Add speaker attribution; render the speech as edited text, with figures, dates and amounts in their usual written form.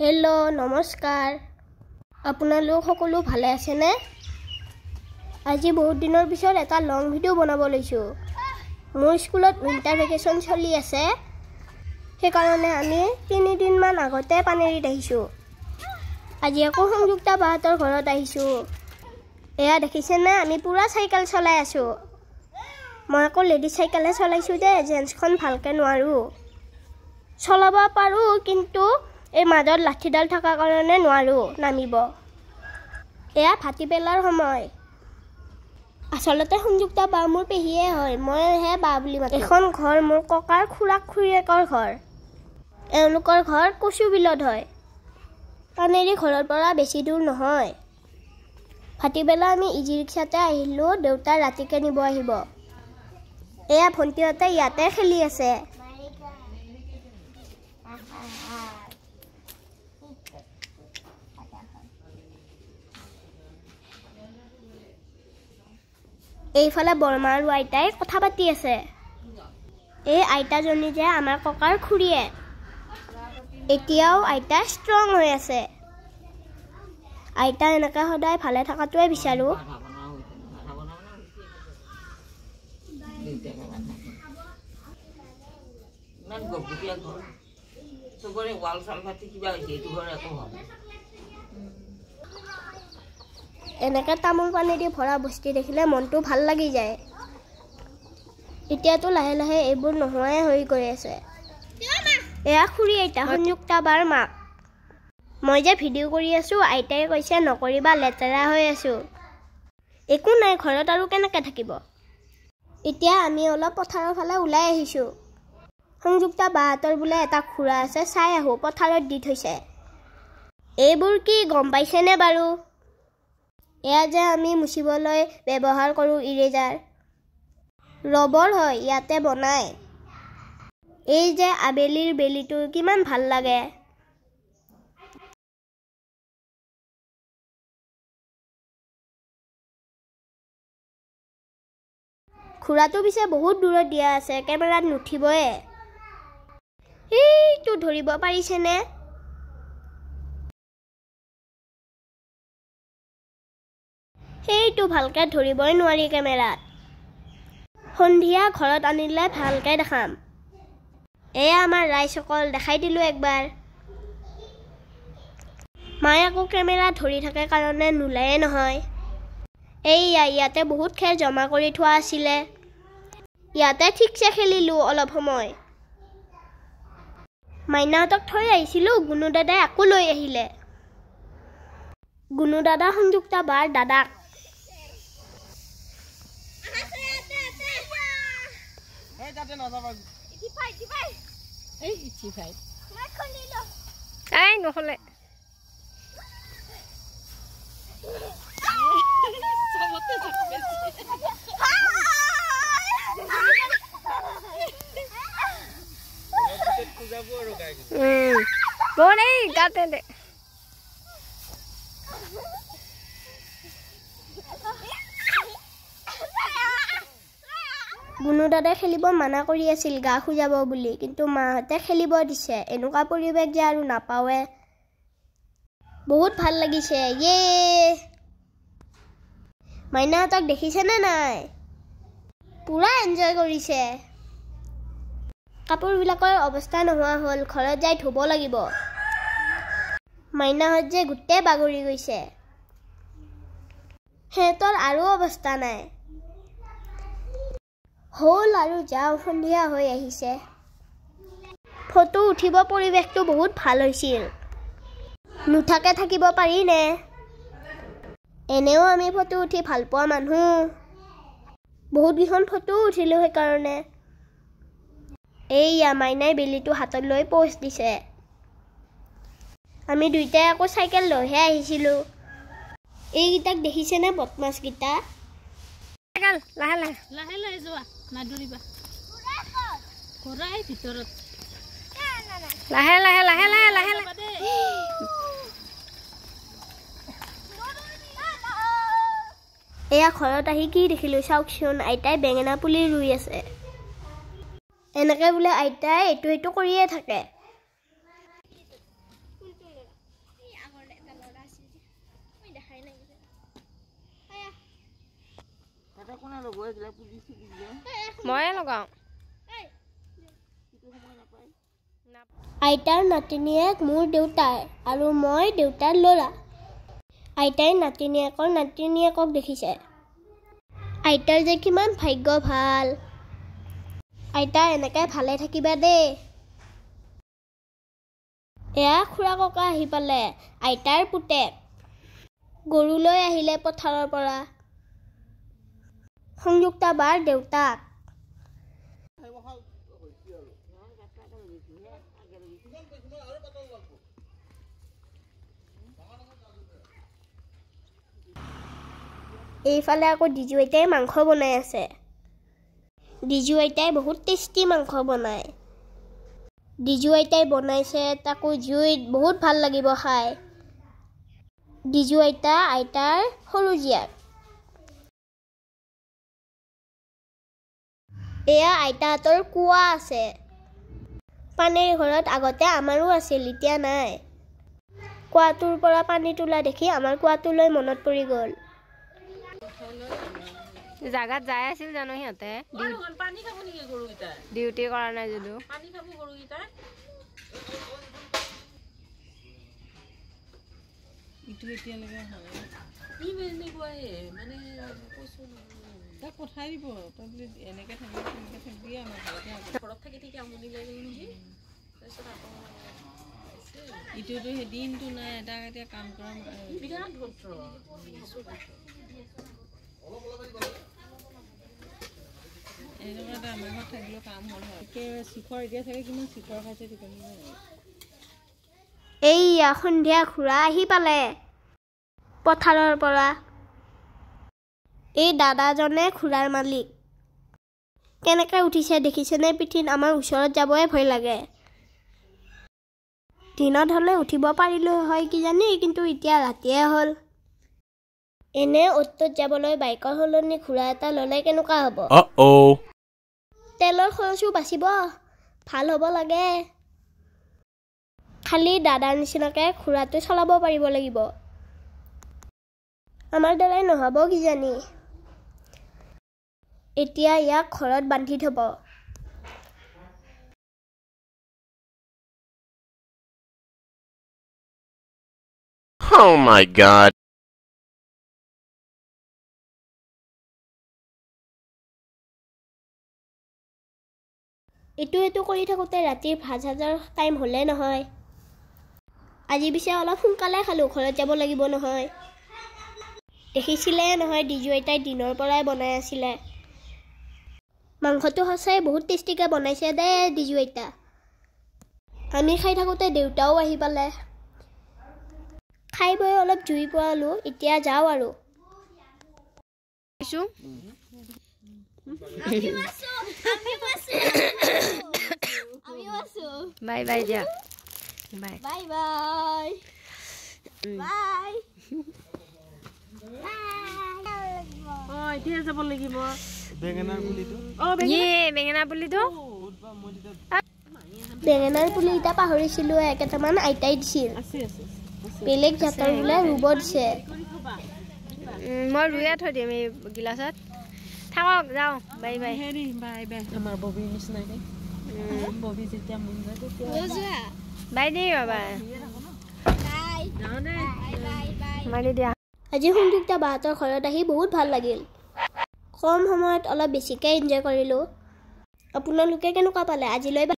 Speaker 1: Hello' নমস্কাৰ আপোনালোক সকলো ভালে আছেনে আজি বহুত দিনৰ পিছত এটা লং ভিডিঅ' বনাব লৈছো মোৰ স্কুলত উইন্টাৰ ভেকেশন চলি আছে সেই কাৰণে আমি 3 দিন মান আগতে পানেৰীত আহিছো আজি আকৌ সংযুক্তা বাহতৰ ঘৰত আহিছো এয়া দেখিছেনে আমি পুৰা সাইকেল চলাই আছো মই আকৌ লেডি সাইকেলহে চলাইছো যে জেন্সখন ভালকে নোৱাৰো চলাব পাৰো কিন্তু এই মাজত লাঠিডাল থকা কাৰণে নোৱাৰো নামিব এয়া ভাটি পেলাৰ সময় আসলতে সংযুক্তা বা মোৰ পেহিয়ে হয় মই হে বা বুলি মাতো এখন ঘৰ মোৰ ককাৰ খুৰাক খুৰীয়েকৰ ঘৰ এওঁলোকৰ ঘৰ কচুবিলত হয় পানেৰী ঘৰৰ পৰা বেছি দূৰ নহয় ভাটি পেলা আমি ইজি ৰিক্সাতে আহিলো দেউতা ৰাতিকে নিব আহিব এয়া ভন্টিহঁতে ইয়াতে খেলি আছে এইফালে বৰমা আৰু আইতাই কথা পাতি আছে এই আইতাজনী যে আমাৰ ককাৰ খুৰীয়ে এতিয়াও আইতা ষ্ট্ৰং হৈ আছে আইতা এনেকা সদায় ভালে থকাটোৱে বিচাৰো
Speaker 2: মান গপুটিয়া ঘৰ সবৰে ওয়াল সালফাতি কিবা হৈছে এটো ঘৰ একো হয়
Speaker 1: এনেকা তামোল পানী দি ভৰা বস্তি দেখিলে মনটো ভাল লাগি যায় এতিয়াতো লাহে লাহে এইবোৰ নোহোৱাই হৈ গৈ আছে এয়া খুৰী আইতা সংযুক্তা বাৰ মাক মই যে ভিডিঅ' কৰি আছো আইতাই কৈছে নকৰিবা লেতেৰা হৈ আছো একো নাই ঘৰত আৰু কেনেকৈ থাকিব এতিয়া আমি অলপ পথাৰৰ ফালে ওলাই আহিছো সংযুক্তা বাহতৰ বোলে এটা খুৰা আছে চাই আহো পথাৰত দি থৈছে এইবোৰ কি গম পাইছেনে বাৰু এয়া যে আমি মুছিবলৈ ব্যৱহাৰ কৰো ইৰেজাৰ ৰবৰ হয় ইয়াতে বনাই এই যে আবেলিৰ বেলিটো কিমান ভাল লাগে খুৰাটো পিছে বহুত দূৰত দিয়া আছে কেমেৰাত নুঠিবয়ে এইটো ধৰিব পাৰিছেনে সেইটো ভালকে ধৰিবই নোৱাৰি কেমেৰাত সন্ধিয়া ঘৰত আনিলে ভালকে দেখাম এয়া আমাৰ ৰাইজসকল দেখাই দিলো একবাৰ মায়ে আকৌ কেমেৰা ধৰি থাকে কাৰণে নোলায়ে নহয় এইয়া ইয়াতে বহুত খেল জমা কৰি থোৱা আছিলে ইয়াতে ঠিকছে খেলিলো অলপ সময় মাইনাহঁতক থৈ আহিছিলো গুণু দাদাই আকৌ লৈ আহিলে গুণু দাদা সংযুক্তা বাৰ দাদাক
Speaker 2: যাতে নাযাবা ইটি ফাই
Speaker 1: এই নহলে
Speaker 2: সবতে থাকবে পূজাবো আৰু গায়
Speaker 1: কোনে গাতে দে গুণু দাদাই খেলিব মানা কৰি আছিল গা খুজাব বুলি কিন্তু মাহঁতে খেলিব দিছে এনেকুৱা পৰিৱেশ যে আৰু নাপাৱে বহুত ভাল লাগিছে ইয়ে মাইনাহঁতক দেখিছেনে নাই পুৰা এনজয় কৰিছে কাপোৰবিলাকৰ অৱস্থা নোহোৱা হ'ল ঘৰত যাই ধুব লাগিব মাইনাহঁত যে গোটেই বাগৰি গৈছে সিহঁতৰ আৰু অৱস্থা নাই হ'ল আৰু যাওঁ সন্ধিয়া হৈ আহিছে ফটো উঠিব পৰিৱেশটো বহুত ভাল হৈছিল নুঠাকে থাকিব পাৰি নে এনেও আমি ফটো উঠি ভাল পোৱা মানুহ বহুত কেইখন ফটো উঠিলো সেইকাৰণে এইয়া মাইনাই বেলিটো হাতত লৈ পোষ্ট দিছে আমি দুইটাই আকৌ চাইকেল লৈহে আহিছিলো এইকেইটাক দেখিছেনে বদমাছকেইটা লাহে লাহে
Speaker 3: লাহে লাহে যোৱা নাদুৰিবা ঘৰাই ভিতৰত
Speaker 1: লাহে লাহে লাহে লাহে লাহে এয়া ঘৰত আহি কি দেখিলো চাওকচোন আইতাই বেঙেনা পুলি ৰুই আছে এনেকে বোলে আইতাই এইটো কৰিয়ে থাকে
Speaker 2: তাতে কোনে লগৰ এইবিলাক পুলিচ
Speaker 4: ময়ে লগাওঁ
Speaker 1: আইতাৰ নাতিনীয়েক মোৰ দেউতাৰ আৰু মই দেউতাৰ ল'ৰা আইতাই নাতিনীয়েকক দেখিছে আইতাৰ যে কিমান ভাগ্য ভাল আইতা এনেকৈ ভালে থাকিবা দেই এয়া খুৰা ককা আহি পালে আইতাৰ পুতেক গৰুলৈ আহিলে পথাৰৰ পৰা সংযুক্তা বাৰ দেউতাক এইফালে আকৌ ডিজু আইতাই মাংস বনাই আছে ডিজু আইতাই বহুত টেষ্টি মাংস বনায় ডিজু আইতাই বনাইছে তাকো জুইত বহুত ভাল লাগিব খাই ডিজু আইতা আইতাৰ সৰু জীয়াক এয়া আইতাহঁতৰ কুঁৱা আছে পানীৰ ঘৰত আগতে আমাৰো আছিল এতিয়া নাই কুঁৱাটোৰ পৰা পানী তোলা দেখি আমাৰ কুঁৱাটোলৈ মনত পৰি গ'ল
Speaker 4: জাগাত যাই আছিল জানো সিহঁতে
Speaker 2: পানী খাব নেকি গৰুকেইটা
Speaker 4: ডিউটি কৰা নাই যদিও
Speaker 2: পানী খাব গৰুকেইটা ইটো এতিয়ালৈকে কি এনেকুৱা মানে কৈছো তাক পঠাই দিব তই বুলি এনেকৈ থাকিবি আমাৰ ঘৰত থাকি থাকি আমনি লাগে নেকি তাৰপিছত আকৌ ইটোতো সেই দিনটো নাই এটা এতিয়া কাম কৰা বিৰাট ভদ্ৰ এনেকুৱা এটা আমাৰ ঘৰত থাকিলেও কাম হ'ল হয় একেবাৰে শিখৰ এতিয়া চাগে কিমান শিখৰ খাইছে ঠিকনি নাই
Speaker 1: এইয়া সন্ধিয়া খুৰা আহি পালে পথাৰৰ পৰা এই দাদাজনে খুৰাৰ মালিক কেনেকৈ উঠিছে দেখিছেনে পিঠিত আমাৰ ওচৰত যাবই ভয় লাগে দিনত হ'লে উঠিব পাৰিলোঁ হয় কিজানি কিন্তু এতিয়া ৰাতিয়ে হ'ল এনে অ'টোত যাবলৈ বাইকৰ সলনি খুৰা এটা ল'লে কেনেকুৱা হ'ব তেলৰ খৰচো বাচিব ভাল হ'ব লাগে খালি দাদাৰ নিচিনাকৈ খুৰাটো চলাব পাৰিব লাগিব আমাৰ দ্বাৰাই নহ'ব কিজানি এতিয়া ইয়াক ঘৰত বান্ধি থ'ব
Speaker 5: Oh my god.
Speaker 1: এইটো কৰি থাকোঁতে ৰাতিৰ ভাত সাজৰ টাইম হ'লে নহয় আজি পিছে অলপ সোনকালে খালোঁ ঘৰত যাব লাগিব নহয় দেখিছিলে নহয় ডিজু আইতাই দিনৰ পৰাই বনাই আছিলে মাংসটো সঁচাই বহুত টেষ্টিকৈ বনাইছে দে ডিজু আইতা আমি খাই থাকোঁতে দেউতাও আহি পালে খাই বৈ অলপ জুই পোৱালোঁ এতিয়া যাওঁ আৰু
Speaker 4: বাই বাই দিয়া বাই
Speaker 1: বাই বাই বাই
Speaker 2: এতিয়া যাব লাগিব
Speaker 4: বেঙেনাৰ পুলিটো
Speaker 1: বেঙেনাৰ পুলি এতিয়া পাহৰিছিলোঁ কেইটামান আইতাই দিছিল বেলেগ জাতৰ বোলে ৰুব দিছে
Speaker 4: মই ৰুয়ে থৈ দিম এই গিলাচত থাকক যাওঁ বাই বাই
Speaker 2: হেৰি বাই বাই আমাৰ ববিৰ নিচিনাকৈ ববি যেতিয়া মন যায় তেতিয়া
Speaker 4: বাই দেই বাবা মাৰি দিয়া
Speaker 1: আজি সংযুক্তা বাহঁতৰ ঘৰত আহি বহুত ভাল লাগিল কম সময়ত অলপ বেছিকৈ এনজয় কৰিলোঁ আপোনালোকে কেনেকুৱা পালে আজিলৈ